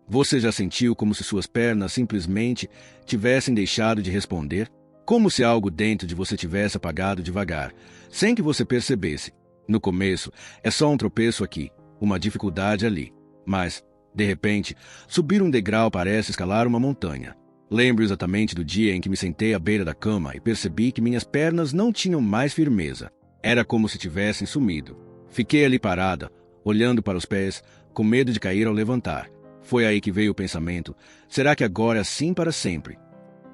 Você já sentiu como se suas pernas simplesmente tivessem deixado de responder? Como se algo dentro de você tivesse apagado devagar, sem que você percebesse. No começo, é só um tropeço aqui, uma dificuldade ali. Mas, de repente, subir um degrau parece escalar uma montanha. Lembro exatamente do dia em que me sentei à beira da cama e percebi que minhas pernas não tinham mais firmeza. Era como se tivessem sumido. Fiquei ali parada, olhando para os pés, com medo de cair ao levantar. Foi aí que veio o pensamento: será que agora é assim para sempre?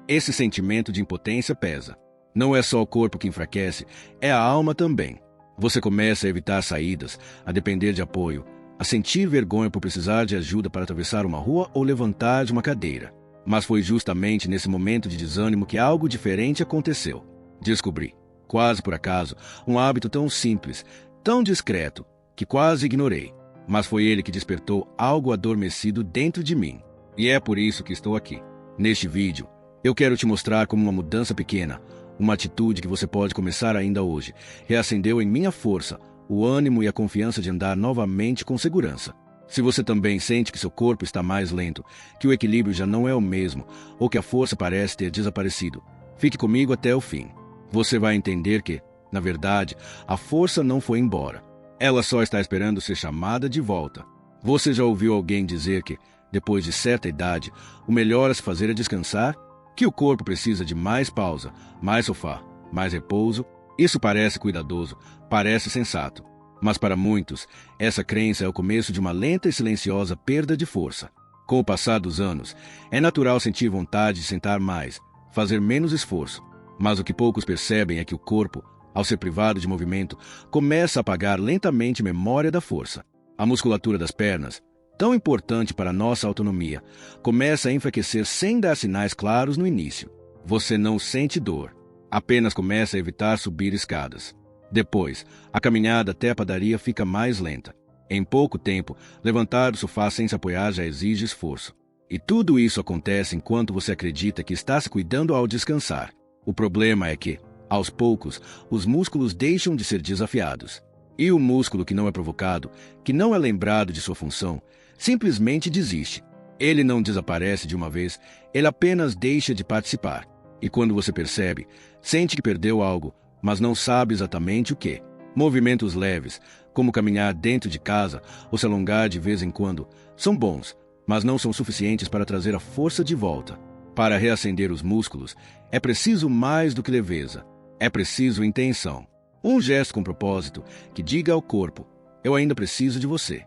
Esse sentimento de impotência pesa. Não é só o corpo que enfraquece, é a alma também. Você começa a evitar saídas, a depender de apoio, a sentir vergonha por precisar de ajuda para atravessar uma rua ou levantar de uma cadeira. Mas foi justamente nesse momento de desânimo que algo diferente aconteceu. Descobri, quase por acaso, um hábito tão simples, tão discreto, que quase ignorei. Mas foi ele que despertou algo adormecido dentro de mim. E é por isso que estou aqui. Neste vídeo, eu quero te mostrar como uma mudança pequena, uma atitude que você pode começar ainda hoje, reacendeu em minha força, o ânimo e a confiança de andar novamente com segurança. Se você também sente que seu corpo está mais lento, que o equilíbrio já não é o mesmo, ou que a força parece ter desaparecido, fique comigo até o fim. Você vai entender que, na verdade, a força não foi embora. Ela só está esperando ser chamada de volta. Você já ouviu alguém dizer que, depois de certa idade, o melhor a se fazer é descansar? Que o corpo precisa de mais pausa, mais sofá, mais repouso? Isso parece cuidadoso, parece sensato. Mas para muitos, essa crença é o começo de uma lenta e silenciosa perda de força. Com o passar dos anos, é natural sentir vontade de sentar mais, fazer menos esforço. Mas o que poucos percebem é que o corpo, ao ser privado de movimento, começa a apagar lentamente a memória da força. A musculatura das pernas, tão importante para a nossa autonomia, começa a enfraquecer sem dar sinais claros no início. Você não sente dor, apenas começa a evitar subir escadas. Depois, a caminhada até a padaria fica mais lenta. Em pouco tempo, levantar do sofá sem se apoiar já exige esforço. E tudo isso acontece enquanto você acredita que está se cuidando ao descansar. O problema é que, aos poucos, os músculos deixam de ser desafiados. E o músculo que não é provocado, que não é lembrado de sua função, simplesmente desiste. Ele não desaparece de uma vez, ele apenas deixa de participar. E quando você percebe, sente que perdeu algo, mas não sabe exatamente o que. Movimentos leves, como caminhar dentro de casa ou se alongar de vez em quando, são bons, mas não são suficientes para trazer a força de volta. Para reacender os músculos, é preciso mais do que leveza. É preciso intenção. Um gesto com propósito que diga ao corpo: eu ainda preciso de você.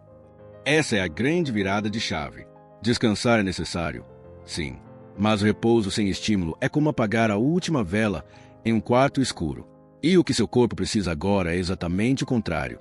Essa é a grande virada de chave. Descansar é necessário, sim, mas o repouso sem estímulo é como apagar a última vela em um quarto escuro. E o que seu corpo precisa agora é exatamente o contrário.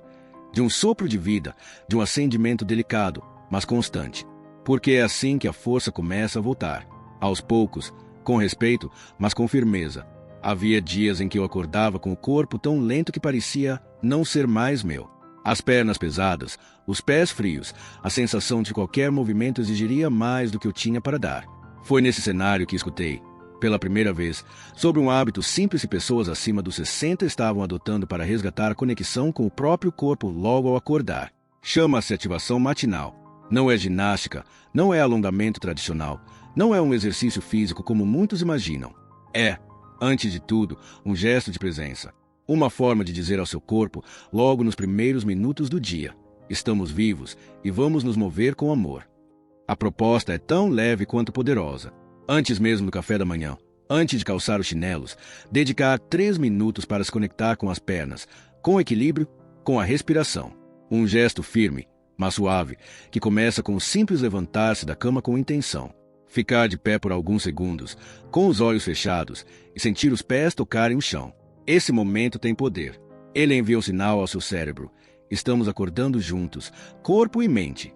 De um sopro de vida, de um acendimento delicado, mas constante. Porque é assim que a força começa a voltar. Aos poucos, com respeito, mas com firmeza. Havia dias em que eu acordava com o corpo tão lento que parecia não ser mais meu. As pernas pesadas, os pés frios, a sensação de qualquer movimento exigiria mais do que eu tinha para dar. Foi nesse cenário que escutei, pela primeira vez, sobre um hábito simples que pessoas acima dos 60 estavam adotando para resgatar a conexão com o próprio corpo logo ao acordar. Chama-se ativação matinal. Não é ginástica, não é alongamento tradicional, não é um exercício físico como muitos imaginam. É, antes de tudo, um gesto de presença. Uma forma de dizer ao seu corpo, logo nos primeiros minutos do dia: estamos vivos e vamos nos mover com amor. A proposta é tão leve quanto poderosa. Antes mesmo do café da manhã, antes de calçar os chinelos, dedicar 3 minutos para se conectar com as pernas, com equilíbrio, com a respiração. Um gesto firme, mas suave, que começa com o simples levantar-se da cama com intenção. Ficar de pé por alguns segundos, com os olhos fechados, e sentir os pés tocarem o chão. Esse momento tem poder. Ele envia um sinal ao seu cérebro. Estamos acordando juntos, corpo e mente.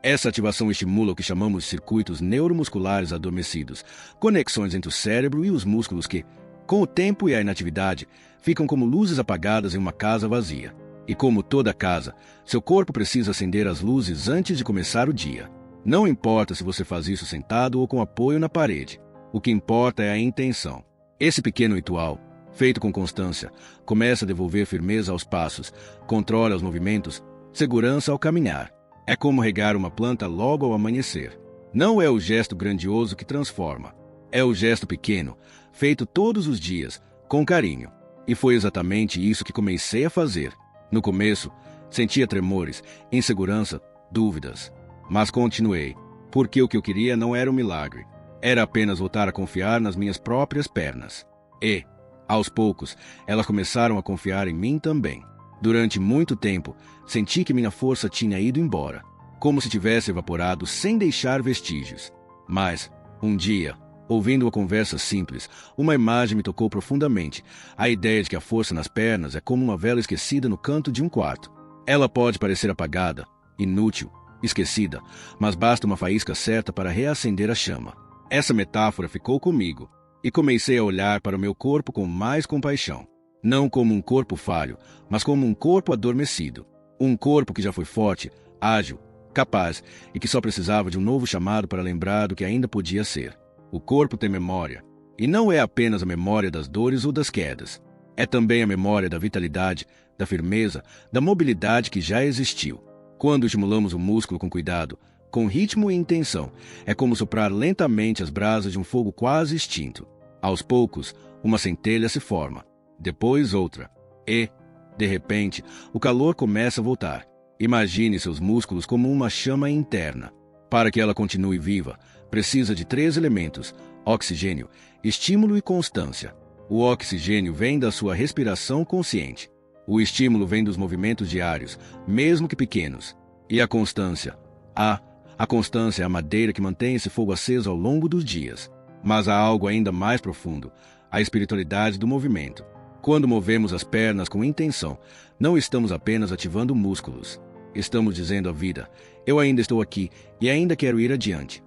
Essa ativação estimula o que chamamos de circuitos neuromusculares adormecidos, conexões entre o cérebro e os músculos que, com o tempo e a inatividade, ficam como luzes apagadas em uma casa vazia. E como toda casa, seu corpo precisa acender as luzes antes de começar o dia. Não importa se você faz isso sentado ou com apoio na parede. O que importa é a intenção. Esse pequeno ritual, feito com constância, começa a devolver firmeza aos passos, controle aos movimentos, segurança ao caminhar. É como regar uma planta logo ao amanhecer. Não é o gesto grandioso que transforma. É o gesto pequeno, feito todos os dias, com carinho. E foi exatamente isso que comecei a fazer. No começo, sentia tremores, insegurança, dúvidas. Mas continuei, porque o que eu queria não era um milagre. Era apenas voltar a confiar nas minhas próprias pernas. E, aos poucos, elas começaram a confiar em mim também. Durante muito tempo, senti que minha força tinha ido embora, como se tivesse evaporado sem deixar vestígios. Mas, um dia, ouvindo uma conversa simples, uma imagem me tocou profundamente. A ideia de que a força nas pernas é como uma vela esquecida no canto de um quarto. Ela pode parecer apagada, inútil, esquecida, mas basta uma faísca certa para reacender a chama. Essa metáfora ficou comigo, e comecei a olhar para o meu corpo com mais compaixão. Não como um corpo falho, mas como um corpo adormecido. Um corpo que já foi forte, ágil, capaz, e que só precisava de um novo chamado para lembrar do que ainda podia ser. O corpo tem memória, e não é apenas a memória das dores ou das quedas. É também a memória da vitalidade, da firmeza, da mobilidade que já existiu. Quando estimulamos o músculo com cuidado, com ritmo e intenção, é como soprar lentamente as brasas de um fogo quase extinto. Aos poucos, uma centelha se forma, depois outra, e, de repente, o calor começa a voltar. Imagine seus músculos como uma chama interna. Para que ela continue viva, precisa de 3 elementos: oxigênio, estímulo e constância. O oxigênio vem da sua respiração consciente. O estímulo vem dos movimentos diários, mesmo que pequenos. E a constância? A constância é a madeira que mantém esse fogo aceso ao longo dos dias. Mas há algo ainda mais profundo: a espiritualidade do movimento. Quando movemos as pernas com intenção, não estamos apenas ativando músculos. Estamos dizendo à vida: eu ainda estou aqui e ainda quero ir adiante.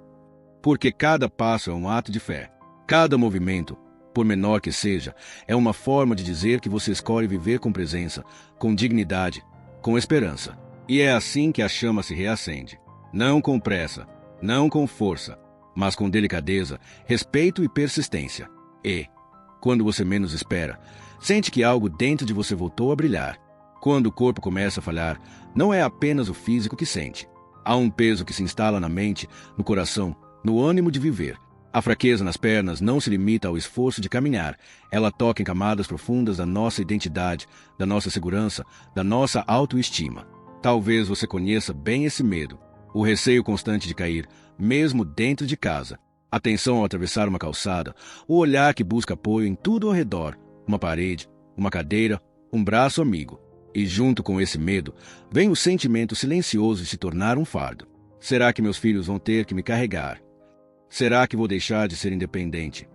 Porque cada passo é um ato de fé. Cada movimento, por menor que seja, é uma forma de dizer que você escolhe viver com presença, com dignidade, com esperança. E é assim que a chama se reacende. Não com pressa, não com força, mas com delicadeza, respeito e persistência. E, quando você menos espera, sente que algo dentro de você voltou a brilhar. Quando o corpo começa a falhar, não é apenas o físico que sente. Há um peso que se instala na mente, no coração, no ânimo de viver. A fraqueza nas pernas não se limita ao esforço de caminhar. Ela toca em camadas profundas da nossa identidade, da nossa segurança, da nossa autoestima. Talvez você conheça bem esse medo, o receio constante de cair, mesmo dentro de casa. A tensão ao atravessar uma calçada, o olhar que busca apoio em tudo ao redor, uma parede, uma cadeira, um braço amigo. E junto com esse medo, vem o sentimento silencioso de se tornar um fardo. Será que meus filhos vão ter que me carregar? Será que vou deixar de ser independente?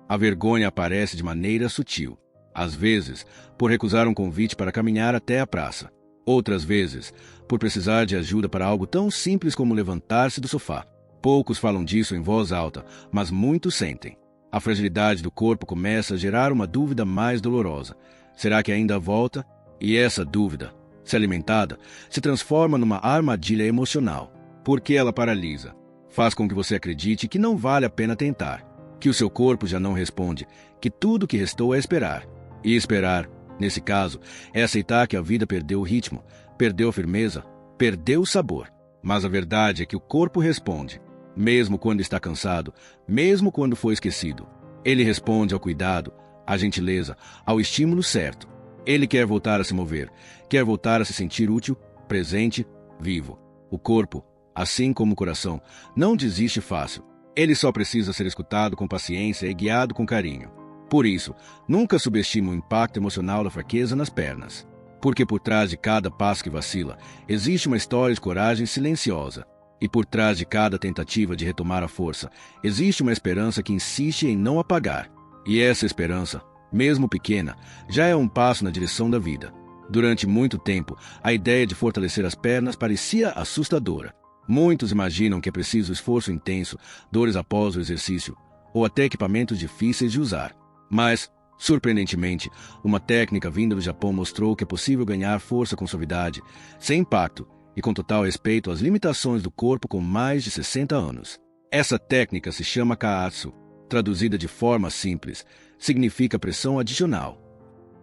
A vergonha aparece de maneira sutil. Às vezes, por recusar um convite para caminhar até a praça. Outras vezes, por precisar de ajuda para algo tão simples como levantar-se do sofá. Poucos falam disso em voz alta, mas muitos sentem. A fragilidade do corpo começa a gerar uma dúvida mais dolorosa. Será que ainda volta? E essa dúvida, se alimentada, se transforma numa armadilha emocional, porque ela paralisa. Faz com que você acredite que não vale a pena tentar, que o seu corpo já não responde, que tudo o que restou é esperar. E esperar, nesse caso, é aceitar que a vida perdeu o ritmo, perdeu a firmeza, perdeu o sabor. Mas a verdade é que o corpo responde, mesmo quando está cansado, mesmo quando foi esquecido. Ele responde ao cuidado, à gentileza, ao estímulo certo. Ele quer voltar a se mover, quer voltar a se sentir útil, presente, vivo. O corpo, assim como o coração, não desiste fácil. Ele só precisa ser escutado com paciência e guiado com carinho. Por isso, nunca subestime o impacto emocional da fraqueza nas pernas. Porque por trás de cada passo que vacila, existe uma história de coragem silenciosa. E por trás de cada tentativa de retomar a força, existe uma esperança que insiste em não apagar. E essa esperança, mesmo pequena, já é um passo na direção da vida. Durante muito tempo, a ideia de fortalecer as pernas parecia assustadora. Muitos imaginam que é preciso esforço intenso, dores após o exercício, ou até equipamentos difíceis de usar. Mas, surpreendentemente, uma técnica vinda do Japão mostrou que é possível ganhar força com suavidade, sem impacto e com total respeito às limitações do corpo com mais de 60 anos. Essa técnica se chama Kaatsu. Traduzida de forma simples, significa pressão adicional.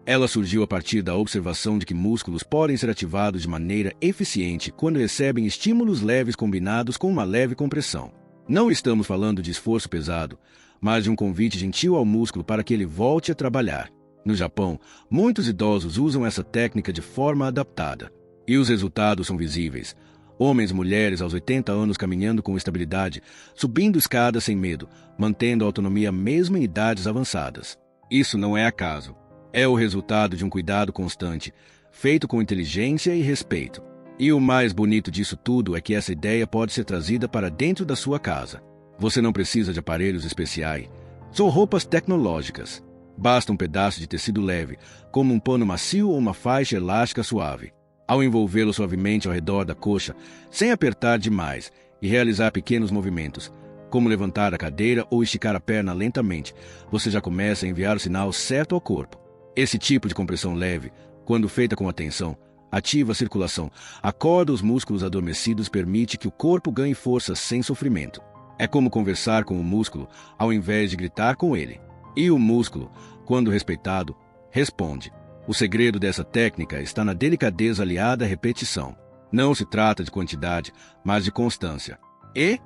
Ela surgiu a partir da observação de que músculos podem ser ativados de maneira eficiente quando recebem estímulos leves combinados com uma leve compressão. Não estamos falando de esforço pesado, mas de um convite gentil ao músculo para que ele volte a trabalhar. No Japão, muitos idosos usam essa técnica de forma adaptada. E os resultados são visíveis. Homens e mulheres aos 80 anos caminhando com estabilidade, subindo escadas sem medo, mantendo a autonomia mesmo em idades avançadas. Isso não é acaso. É o resultado de um cuidado constante, feito com inteligência e respeito. E o mais bonito disso tudo é que essa ideia pode ser trazida para dentro da sua casa. Você não precisa de aparelhos especiais. São roupas tecnológicas. Basta um pedaço de tecido leve, como um pano macio ou uma faixa elástica suave. Ao envolvê-lo suavemente ao redor da coxa, sem apertar demais, e realizar pequenos movimentos, como levantar a cadeira ou esticar a perna lentamente, você já começa a enviar o sinal certo ao corpo. Esse tipo de compressão leve, quando feita com atenção, ativa a circulação, acorda os músculos adormecidos e permite que o corpo ganhe força sem sofrimento. É como conversar com o músculo, ao invés de gritar com ele. E o músculo, quando respeitado, responde. O segredo dessa técnica está na delicadeza aliada à repetição. Não se trata de quantidade, mas de constância. E,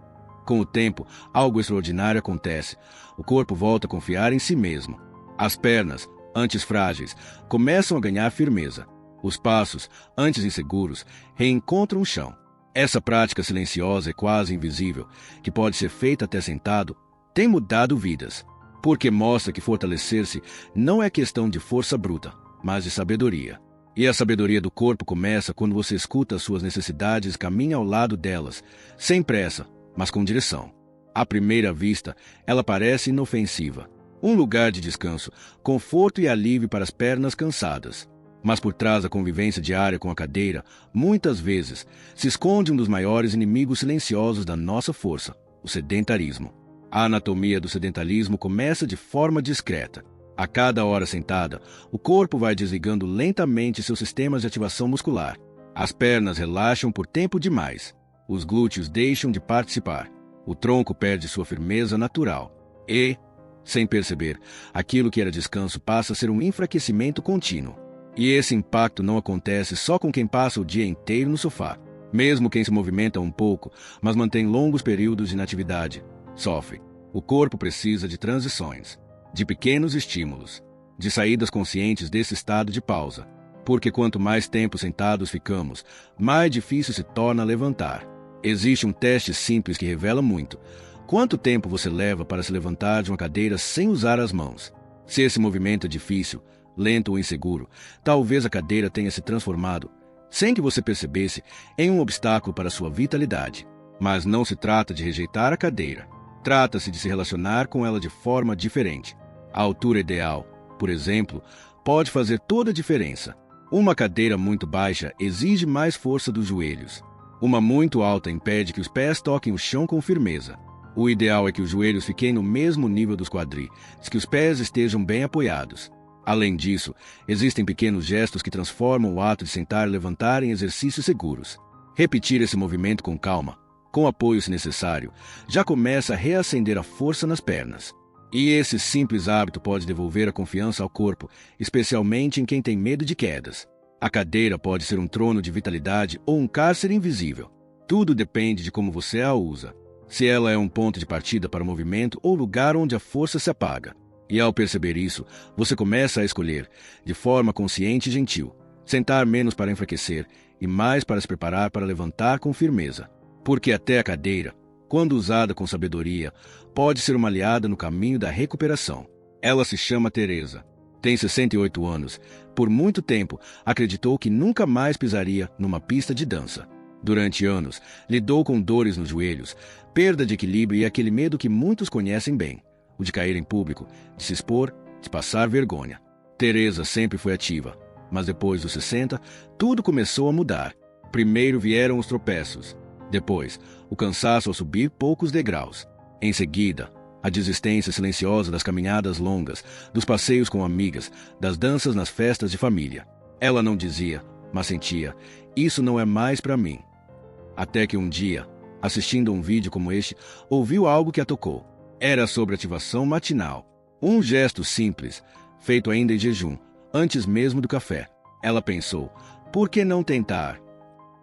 com o tempo, algo extraordinário acontece. O corpo volta a confiar em si mesmo. As pernas, antes frágeis, começam a ganhar firmeza. Os passos, antes inseguros, reencontram o chão. Essa prática silenciosa e quase invisível, que pode ser feita até sentado, tem mudado vidas. Porque mostra que fortalecer-se não é questão de força bruta, mas de sabedoria. E a sabedoria do corpo começa quando você escuta as suas necessidades e caminha ao lado delas, sem pressa, mas com direção. À primeira vista, ela parece inofensiva. Um lugar de descanso, conforto e alívio para as pernas cansadas. Mas por trás da convivência diária com a cadeira, muitas vezes, se esconde um dos maiores inimigos silenciosos da nossa força, o sedentarismo. A anatomia do sedentarismo começa de forma discreta. A cada hora sentada, o corpo vai desligando lentamente seus sistemas de ativação muscular. As pernas relaxam por tempo demais. Os glúteos deixam de participar. O tronco perde sua firmeza natural. E, sem perceber, aquilo que era descanso passa a ser um enfraquecimento contínuo. E esse impacto não acontece só com quem passa o dia inteiro no sofá. Mesmo quem se movimenta um pouco, mas mantém longos períodos de inatividade, sofre. O corpo precisa de transições, de pequenos estímulos, de saídas conscientes desse estado de pausa. Porque quanto mais tempo sentados ficamos, mais difícil se torna levantar. Existe um teste simples que revela muito. Quanto tempo você leva para se levantar de uma cadeira sem usar as mãos? Se esse movimento é difícil, lento ou inseguro, talvez a cadeira tenha se transformado, sem que você percebesse, em um obstáculo para sua vitalidade. Mas não se trata de rejeitar a cadeira. Trata-se de se relacionar com ela de forma diferente. A altura ideal, por exemplo, pode fazer toda a diferença. Uma cadeira muito baixa exige mais força dos joelhos. Uma muito alta impede que os pés toquem o chão com firmeza. O ideal é que os joelhos fiquem no mesmo nível dos quadris, que os pés estejam bem apoiados. Além disso, existem pequenos gestos que transformam o ato de sentar e levantar em exercícios seguros. Repetir esse movimento com calma, com apoio se necessário, já começa a reacender a força nas pernas. E esse simples hábito pode devolver a confiança ao corpo, especialmente em quem tem medo de quedas. A cadeira pode ser um trono de vitalidade ou um cárcere invisível. Tudo depende de como você a usa. Se ela é um ponto de partida para o movimento ou lugar onde a força se apaga. E ao perceber isso, você começa a escolher, de forma consciente e gentil, sentar menos para enfraquecer e mais para se preparar para levantar com firmeza. Porque até a cadeira, quando usada com sabedoria, pode ser uma aliada no caminho da recuperação. Ela se chama Teresa. Tem 68 anos. Por muito tempo, acreditou que nunca mais pisaria numa pista de dança. Durante anos, lidou com dores nos joelhos, perda de equilíbrio e aquele medo que muitos conhecem bem. O de cair em público, de se expor, de passar vergonha. Teresa sempre foi ativa, mas depois dos 60, tudo começou a mudar. Primeiro vieram os tropeços. Depois, o cansaço ao subir poucos degraus. Em seguida, a desistência silenciosa das caminhadas longas, dos passeios com amigas, das danças nas festas de família. Ela não dizia, mas sentia, isso não é mais para mim. Até que um dia, assistindo a um vídeo como este, ouviu algo que a tocou. Era sobre ativação matinal. Um gesto simples, feito ainda em jejum, antes mesmo do café. Ela pensou, por que não tentar?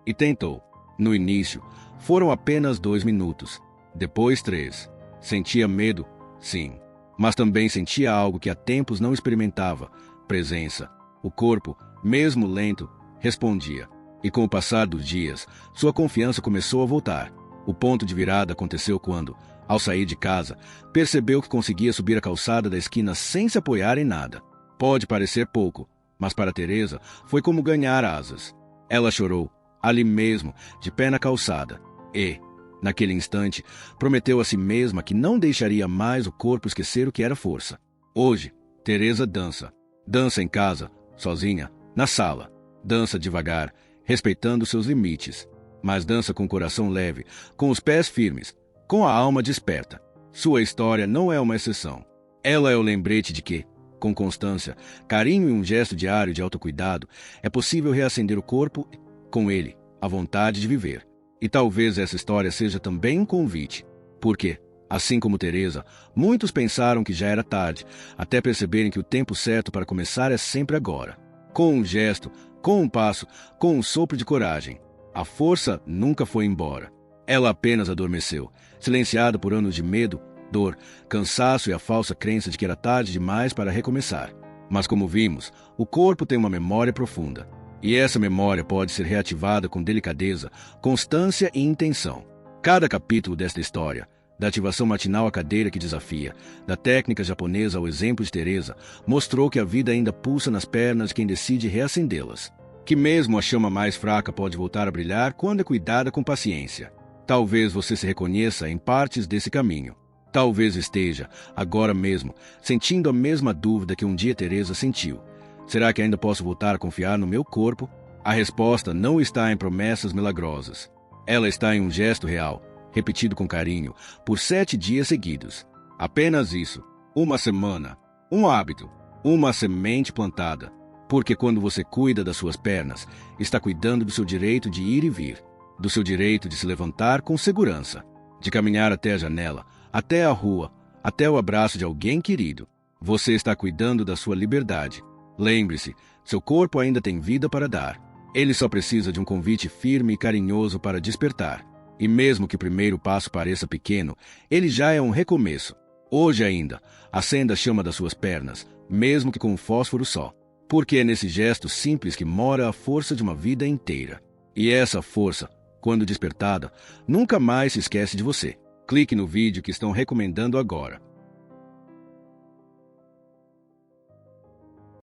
E tentou. No início, foram apenas 2 minutos. Depois 3. Sentia medo? Sim. Mas também sentia algo que há tempos não experimentava: presença. O corpo, mesmo lento, respondia. E com o passar dos dias, sua confiança começou a voltar. O ponto de virada aconteceu quando, ao sair de casa, percebeu que conseguia subir a calçada da esquina sem se apoiar em nada. Pode parecer pouco, mas para Teresa foi como ganhar asas. Ela chorou, ali mesmo, de pé na calçada, e, naquele instante, prometeu a si mesma que não deixaria mais o corpo esquecer o que era força. Hoje, Teresa dança. Dança em casa, sozinha, na sala. Dança devagar, respeitando seus limites. Mas dança com o coração leve, com os pés firmes, com a alma desperta. Sua história não é uma exceção. Ela é o lembrete de que, com constância, carinho e um gesto diário de autocuidado, é possível reacender o corpo e, com ele, a vontade de viver. E talvez essa história seja também um convite. Porque, assim como Teresa, muitos pensaram que já era tarde, até perceberem que o tempo certo para começar é sempre agora. Com um gesto, com um passo, com um sopro de coragem. A força nunca foi embora. Ela apenas adormeceu, silenciada por anos de medo, dor, cansaço e a falsa crença de que era tarde demais para recomeçar. Mas como vimos, o corpo tem uma memória profunda. E essa memória pode ser reativada com delicadeza, constância e intenção. Cada capítulo desta história, da ativação matinal à cadeira que desafia, da técnica japonesa ao exemplo de Teresa, mostrou que a vida ainda pulsa nas pernas de quem decide reacendê-las. Que mesmo a chama mais fraca pode voltar a brilhar quando é cuidada com paciência. Talvez você se reconheça em partes desse caminho. Talvez esteja, agora mesmo, sentindo a mesma dúvida que um dia Teresa sentiu. Será que ainda posso voltar a confiar no meu corpo? A resposta não está em promessas milagrosas. Ela está em um gesto real, repetido com carinho, por 7 dias seguidos. Apenas isso. Uma semana. Um hábito. Uma semente plantada. Porque quando você cuida das suas pernas, está cuidando do seu direito de ir e vir, do seu direito de se levantar com segurança, de caminhar até a janela, até a rua, até o abraço de alguém querido. Você está cuidando da sua liberdade. Lembre-se, seu corpo ainda tem vida para dar. Ele só precisa de um convite firme e carinhoso para despertar. E mesmo que o primeiro passo pareça pequeno, ele já é um recomeço. Hoje ainda, acenda a chama das suas pernas, mesmo que com um fósforo só. Porque é nesse gesto simples que mora a força de uma vida inteira. E essa força, quando despertada, nunca mais se esquece de você. Clique no vídeo que estão recomendando agora.